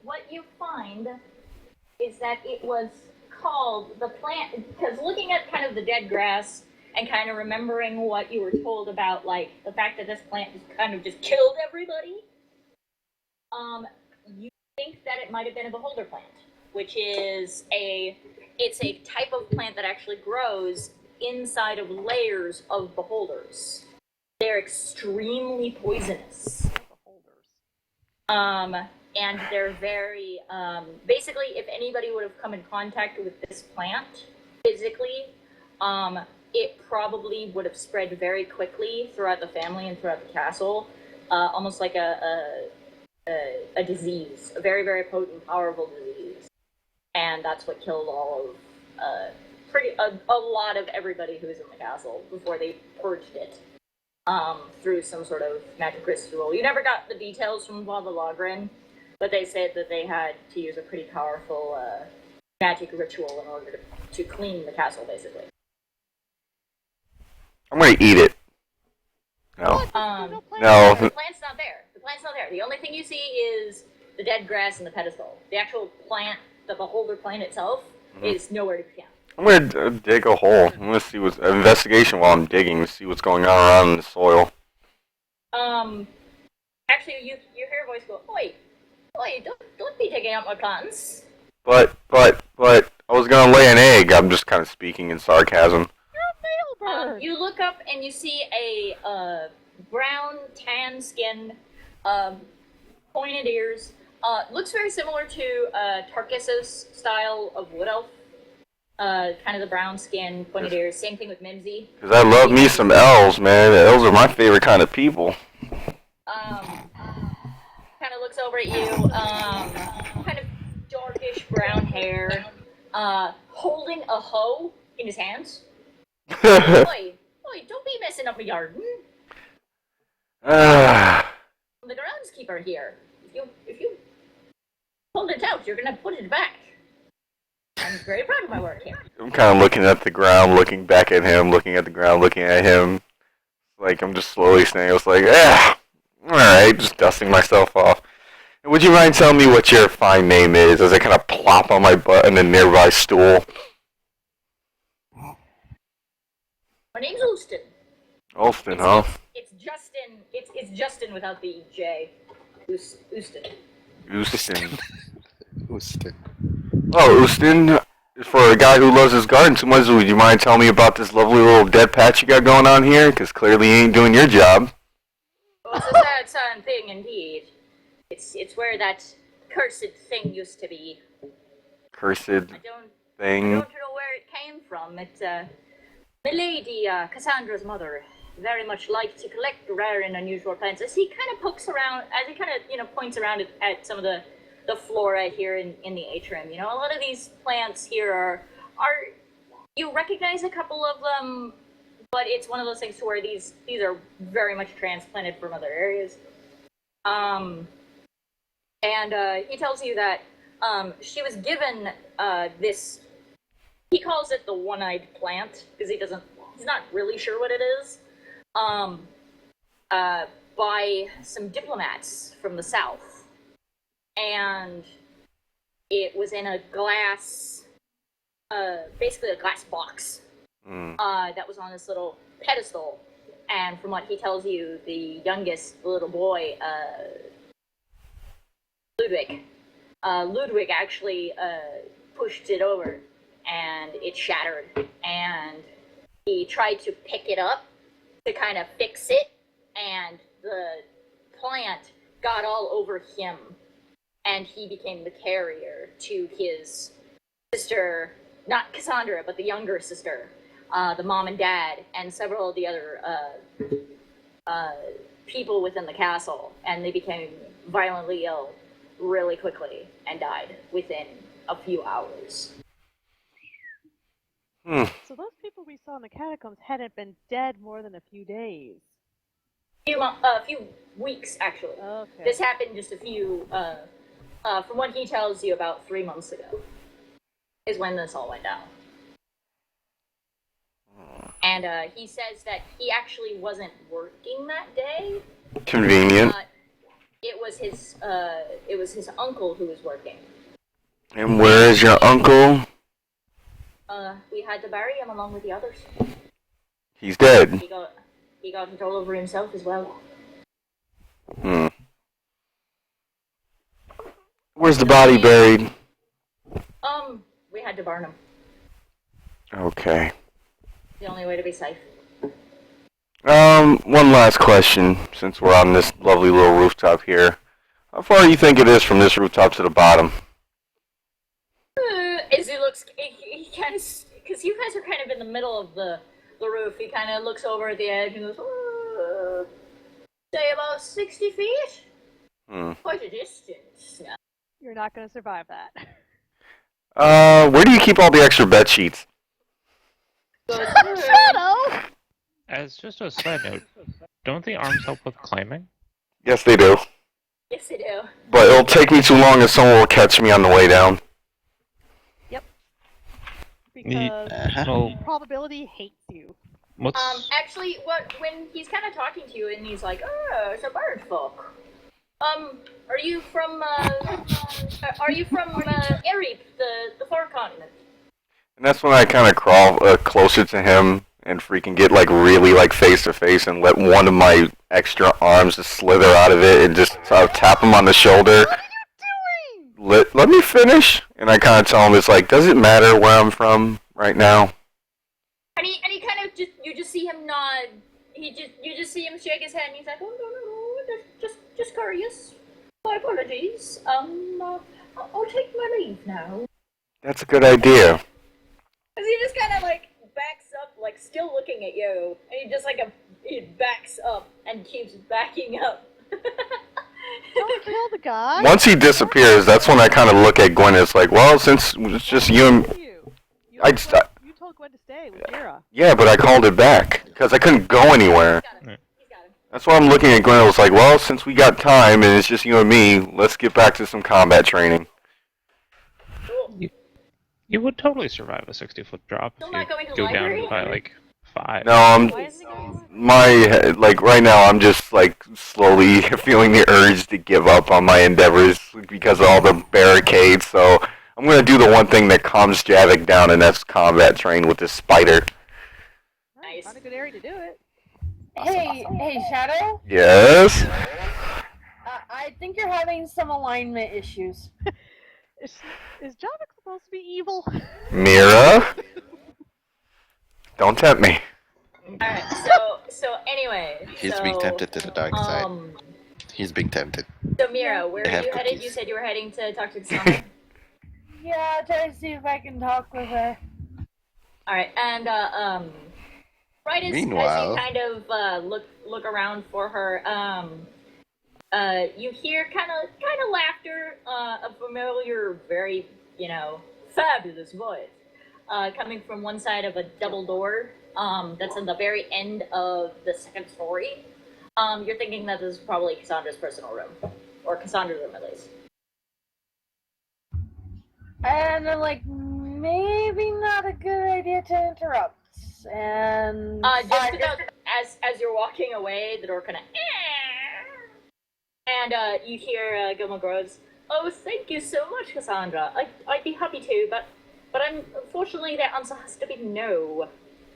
what you find is that it was called the plant, because looking at kind of the dead grass and kind of remembering what you were told about, like, the fact that this plant just killed everybody, you think that it might have been a beholder plant, which is it's a type of plant that actually grows inside of layers of beholders. They're extremely poisonous. And they're very, basically, if anybody would have come in contact with this plant physically, it probably would have spread very quickly throughout the family and throughout the castle, almost like a disease, a very, very potent, powerful disease. And that's what killed all of, a lot of everybody who was in the castle before they purged it. Through some sort of magic ritual. You never got the details from Lava Logren, but they said that they had to use a pretty powerful magic ritual in order to clean the castle, basically. I'm gonna eat it. No. No. The plant's not there. The plant's not there. The only thing you see is the dead grass and the pedestal. The actual plant, the beholder plant itself, is nowhere to be found. I'm gonna dig a hole. I'm gonna see what's investigation while I'm digging to see what's going on around in the soil. Actually, you hear a voice go, "Oi, don't be digging up my plants." But I was gonna lay an egg. I'm just kind of speaking in sarcasm. You're a mailbird. You look up and you see a brown, tan-skinned, pointed ears. Looks very similar to Tarkis's style of wood elf. Kind of the brown skin, pointed ears. Same thing with Mimsy. Because I love me some elves, man. Elves are my favorite kind of people. Kind of looks over at you. Kind of darkish brown hair. Holding a hoe in his hands. Oi, don't be messing up my garden. The groundskeeper here. If you pull it out, you're gonna put it back. I'm very proud of my work here. I'm kind of looking at the ground, looking back at him, looking at the ground, looking at him. Like, I'm just slowly saying, I was like, alright, just dusting myself off. Would you mind telling me what your fine name is as I kind of plop on my butt in a nearby stool? My name's Austin. Austin, huh? It's Justin. It's Justin without the J. Austin. Austin. Austin. Oh, Austin, for a guy who loves his garden so much, would you mind telling me about this lovely little dead patch you got going on here? Because clearly you ain't doing your job. Well, it's a sad indeed indeed. It's where that cursed thing used to be. Cursed thing? I don't know where it came from. It's, Milady, Cassandra's mother, very much liked to collect rare and unusual plants. As he kind of pokes around, as he kind of, points around at some of the flora here in the atrium. A lot of these plants here are you recognize a couple of them, but it's one of those things to where these are very much transplanted from other areas. And he tells you that she was given this. He calls it the one-eyed plant because he's not really sure what it is. By some diplomats from the south. And it was in a glass, basically a glass box, that was on this little pedestal. And from what he tells you, the youngest little boy, Ludwig actually pushed it over, and it shattered. And he tried to pick it up to kind of fix it, and the plant got all over him. And he became the carrier to his sister, not Cassandra, but the younger sister, the mom and dad, and several of the other people within the castle. And they became violently ill really quickly and died within a few hours. So those people we saw in the catacombs hadn't been dead more than a few days. A few weeks, actually. Okay. This happened just a few... from what he tells you, about 3 months ago is when this all went down. And he says that he actually wasn't working that day. Convenient. It was his uncle who was working. And where is your uncle? We had to bury him along with the others. He's dead. He got it all over himself as well. Hmm. Where's the body buried? We had to burn him. Okay. The only way to be safe. One last question, since we're on this lovely little rooftop here. How far do you think it is from this rooftop to the bottom? As he looks, he kind of, because you guys are kind of in the middle of the roof, he kind of looks over at the edge and goes, say about 60 feet? Quite a distance. You're not going to survive that. Where do you keep all the extra bed sheets? Shadow! As just a side note, don't the arms help with climbing? Yes, they do. Yes, they do. But it'll take me too long and someone will catch me on the way down. Yep. Because probability hates you. Actually, when he's kind of talking to you and he's like, oh, it's a bird folk. Are you from Ereep, the far continent? And that's when I kind of crawl closer to him and freaking get like really like face to face and let one of my extra arms just slither out of it and just tap him on the shoulder. What are you doing? Let me finish. And I kind of tell him it's like, does it matter where I'm from right now? And he kind of you just see him nod. You just see him shake his head and he's like, oh no, just curious. My apologies. I'll take my leave now. That's a good idea. Cause he just kind of like backs up, like still looking at you, and he just like he backs up and keeps backing up. Don't kill the guy. Once he disappears, that's when I kind of look at Gwen. It's like, well, since it's just you and You told Gwen to stay with Jira. Yeah, but I called it back because I couldn't go anywhere. He's got him. That's why I'm looking at Gwen. I was like, well, since we got time and it's just you and me, let's get back to some combat training. You would totally survive a 60-foot drop Still if not going you to go library? down by like 5. No, Why isn't he going? like right now, I'm just like slowly feeling the urge to give up on my endeavors because of all the barricades. So I'm gonna do the one thing that calms Javik down, and that's combat train with this spider. Nice. Not a good area to do it. Hey, Shadow? Yes. I think you're having some alignment issues. Is Javik supposed to be evil? Mira, don't tempt me. Alright, so anyway. He's being tempted to the dark side. He's being tempted. So Mira, where They are have you headed? cookies. You said you were heading to talk to Cassandra. Yeah, try to see if I can talk with her. Alright, and right as you Meanwhile- kind of look around for her, you hear kind of laughter, a familiar, very, fabulous voice, coming from one side of a double door, that's in the very end of the second story. You're thinking that this is probably Cassandra's personal room, or Cassandra's room at least. And I'm like, maybe not a good idea to interrupt. And Just to note, as you're walking away, the door kind of, and you hear Gilmore Groves. Oh, thank you so much, Cassandra. I'd be happy to, but unfortunately, that answer has to be no.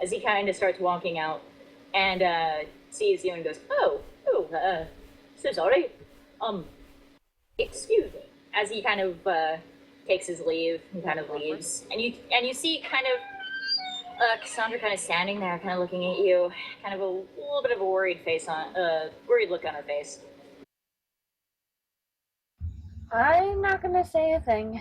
As he kind of starts walking out, and sees you and goes, so sorry. Excuse me. As he kind of takes his leave and kind of leaves, and you see kind of Cassandra kind of standing there, kind of looking at you, kind of a little bit of a worried worried look on her face. I'm not gonna say a thing.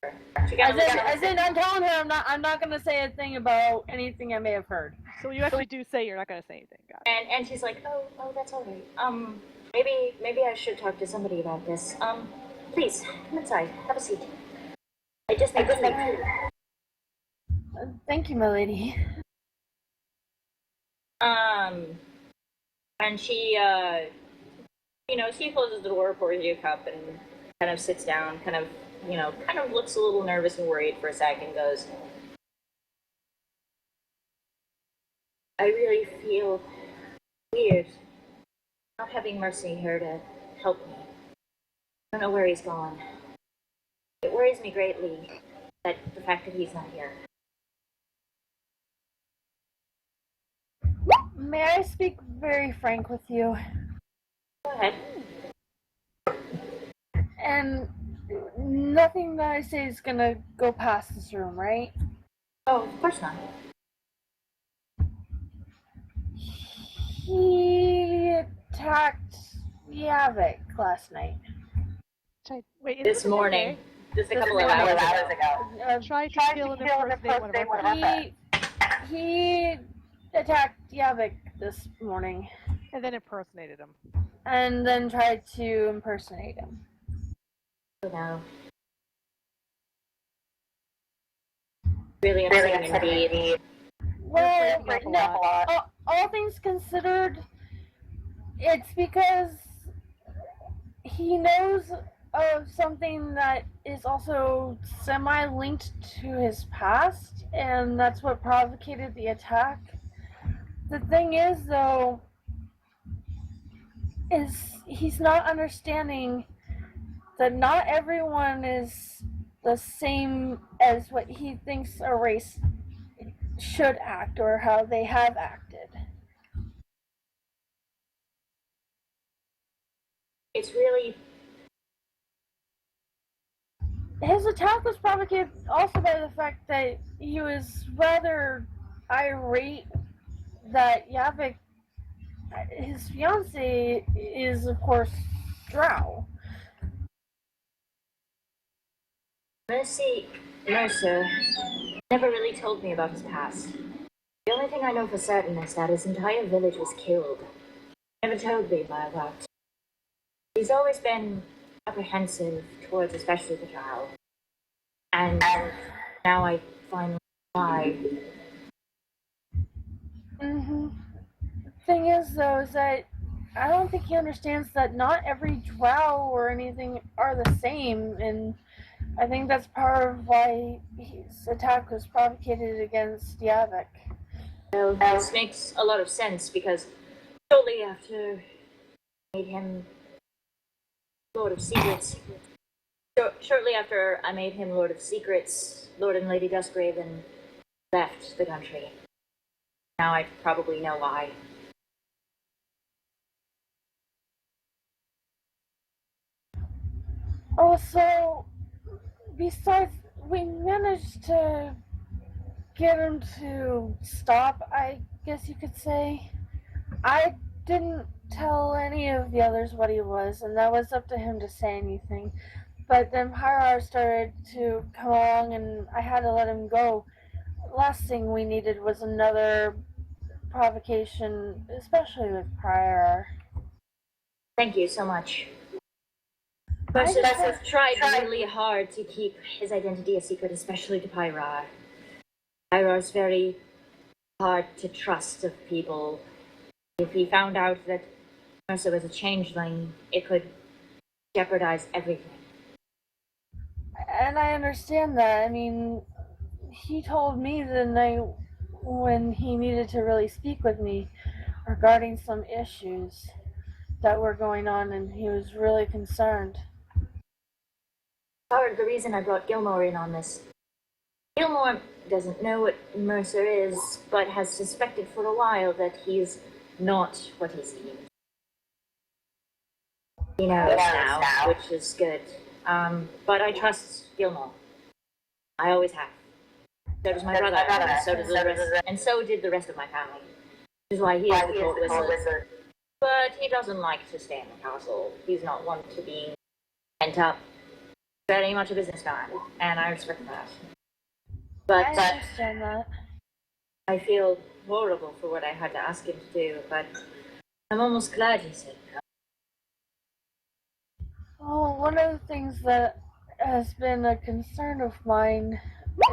As in, I'm telling her I'm not gonna say a thing about anything I may have heard. So you actually do say you're not going to say anything, got it. And she's like, oh, that's all right. Maybe I should talk to somebody about this. Please come inside, have a seat. I just need to leave. Thank you, my lady. And she, she closes the door, pours you a cup, and kind of sits down, kind of looks a little nervous and worried for a second, goes, I really feel weird not having Mercy here to help me. I don't know where he's gone. It worries me greatly that the fact that he's not here. May I speak very frank with you? Go ahead. And nothing that I say is gonna go past this room, right? Oh, of course not. He attacked Yavik last night. Wait, This morning. Just a couple of hours ago. Try to kill and impersonate one of our friends. He attacked Yavik this morning. And then impersonated him. And then tried to impersonate him. Oh no. Really upsetting indeed. Well, no, all things considered, it's because he knows of something that is also semi-linked to his past, and that's what provocated the attack. The thing is, though, is he's not understanding that not everyone is the same as what he thinks a race should act or how they have acted. It's really... His attack was provocated also by the fact that he was rather irate that Yavik, his fiance, is of course Drow. Mercer never really told me about his past. The only thing I know for certain is that his entire village was killed. Never told me about. He's always been apprehensive towards especially the child. And now I finally why. The thing is, though, is that I don't think he understands that not every Drow or anything are the same, and I think that's part of why his attack was provocated against Yavik. Well, this makes a lot of sense because shortly after I made him Lord of Secrets, Lord and Lady Duskraven left the country. Now I probably know why. Also, besides, we managed to get him to stop, I guess you could say. I didn't tell any of the others what he was, and that was up to him to say anything. But then Pyrar started to come along, and I had to let him go. Last thing we needed was another provocation, especially with Pyrar. Thank you so much. Mercer has tried really hard to keep his identity a secret, especially to Pyrar. Pyrar's very hard to trust of people. If he found out that Mercer was a changeling, it could jeopardize everything. And I understand that. I mean, he told me the night when he needed to really speak with me regarding some issues that were going on, and he was really concerned. Part of the reason I brought Gilmore in on this. Gilmore doesn't know what Mercer is, but has suspected for a while that he's not what he seems. He knows now, which is good. But I trust Gilmore. I always have. So does my brother, and so does the rest, and so did the rest of my family. Which is why he is the court wizard. But he doesn't like to stay in the castle. He's not one to be pent up. Very much a businessman, and I respect that. But I understand that. I feel horrible for what I had to ask him to do, but I'm almost glad he said no. Oh, one of the things that has been a concern of mine,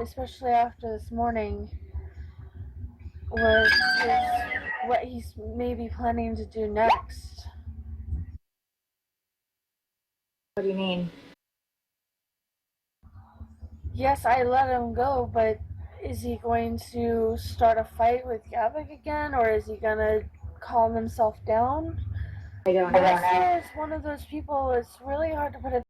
especially after this morning, was what he's maybe planning to do next. What do you mean? Yes, I let him go, but is he going to start a fight with Yavik again, or is he going to calm himself down? I don't know. Myla is one of those people. It's really hard to put a